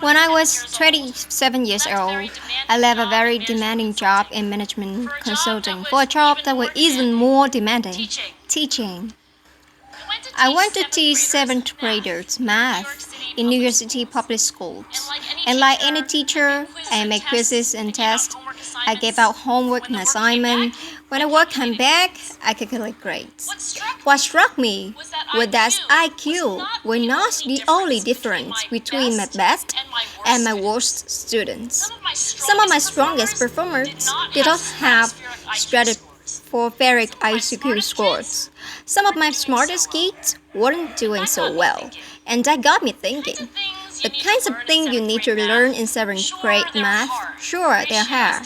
When I was 27 years old, I left a very demanding job in management consulting for a job that was even more demanding, teaching. I went to teach 7th graders math in New York City public schools. And like any teacher, I made quizzes and tests. I gave out homework and assignment. When the work came back, I calculated grades. What struck me was that IQ was not the only difference between my best and my worst students. Some of my strongest performers did not have stratospheric IQ scores. Some of my smartest kids weren't doing so well, and that got me thinking. The kinds of things you need to learn in 7th grade math, sure, there are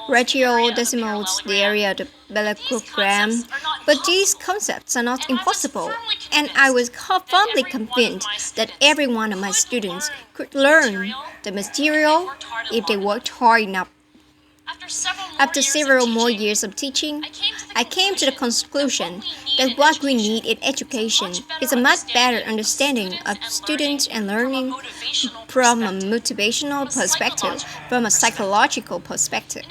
ratio, decimals, the area of the parallelogram, but these concepts are not impossible, and I was firmly convinced that every one of my students could learn the material if they worked hard enough. After several more years of teaching, I came to the conclusion that what we need in education is a much better understanding of students and learning from a motivational perspective, from a psychological perspective.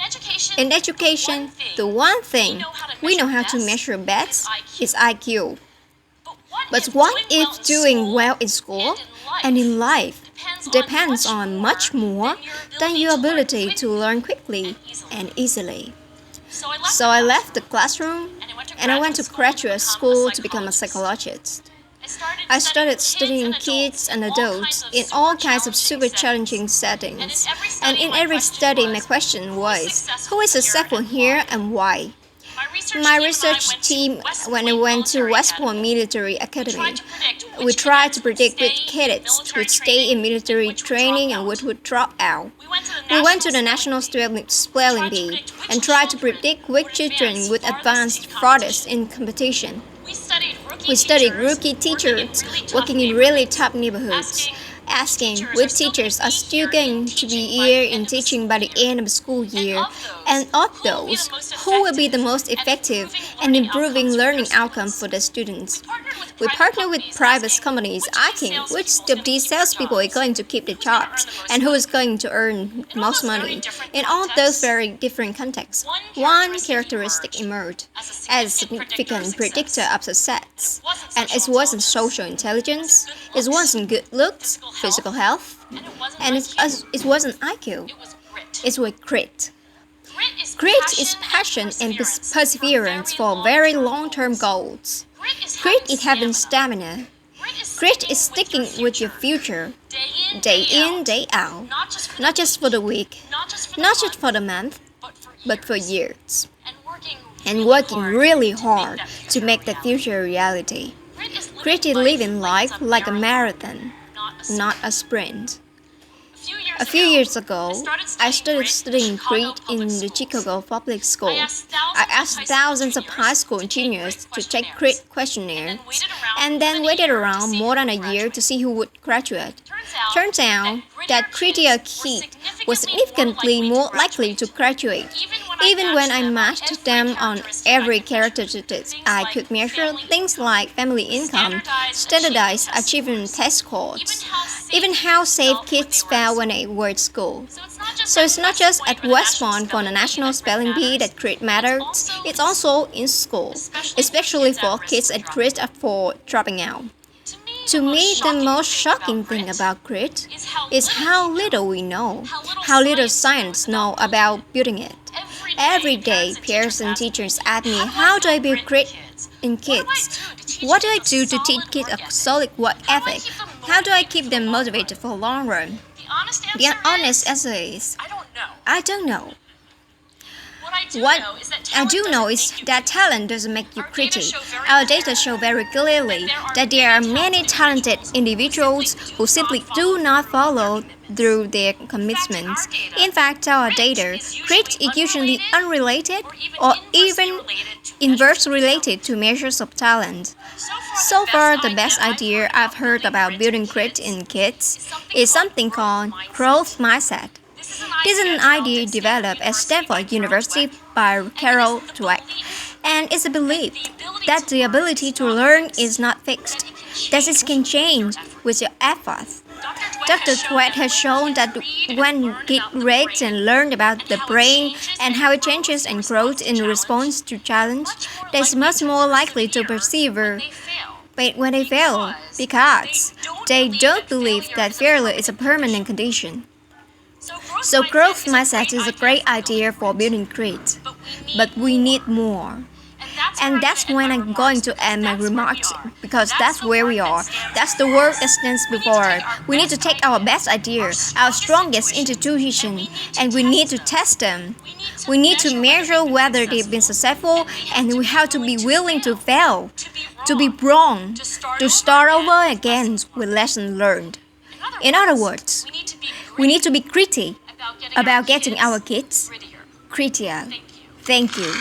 In education, the one thing we know how to measure best is IQ. But what if doing well in school and in life depends on much more than your ability to learn quickly and easily? So I left the classroom and I went to graduate school to become a psychologist. I started studying kids and adults in all kinds of super challenging settings. And in every study, my question was, who is successful here and why? My research team, when I went to West Point Military Academy, we tried to predict which cadets would stay in military training and which would drop out. We went to the National Spelling Bee and tried to predict which children would advance farthest in competition. We studied rookie teachers working in really tough neighborhoods, asking which teachers are still going to be here in teaching by the end of the school year, and of those, who will be the most effective in improving learning outcomes for the students. We partner with private companies asking which of these salespeople are going to keep the jobs and who is going to earn most money. In all those very different contexts, one characteristic emerged as a significant predictor of success, and it wasn't social intelligence, it wasn't good looks, physical health, and it wasn't IQ. It was grit. Grit is passion and perseverance for very long-term goals. Grit is having stamina. Grit is sticking with your future, day in, day out, not just for the week, not just for the month, but for years. And working really hard to make the future a reality. Grit is living life like a marathon, not a sprint. A few years ago, I started studying grit in the Chicago public school. I asked thousands of high school juniors to take grit questionnaires and then waited around more than a year to see who would graduate. Turns out that grittier kid was significantly more likely to graduate. Even when I matched them on every characteristic I could measure, things like family income, standardized achievement test scores, even how safe kids felt when they were at school. So it's not just at West Point for the National Spelling Bee that grit matters, it's also in school, especially for kids at risk for dropping out. To me, the most shocking thing about grit is how little we know, how little science know about building it. Every day, peers and teachers ask me, how do I build grit in kids? What do I do to teach kids a solid work ethic? How do I keep them motivated for the long run? The honest answer is, I don't know. What I do know is that talent doesn't make you gritty. Our data show very clearly that there are many talented individuals who simply do not follow through their commitments. In fact, our data, grit is usually unrelated or even inversely related to measures of talent. So far, the best idea I've heard about building grit in kids is something called growth mindset. This is an idea developed at Stanford University by Carol Dweck, and it's a belief that the ability to learn is not fixed, that it can change with your efforts. Dr. Thread has shown that when kids read and learn about the brain and how it changes and grows in response to challenge, they're much more likely to persevere when they fail, because they don't believe that failure is a permanent condition. So growth mindset is a great idea for building grit, but we need more. And that's when I'm going to end my remarks, because that's where we are. That's the world that stands before us. We need to take our best ideas, our strongest intuition, and we need to test them. We need to measure whether they've been successful, and we have to be willing to fail, to be wrong, to start over again with lessons learned. In other words, we need to be gritty about getting our kids grittier. Thank you.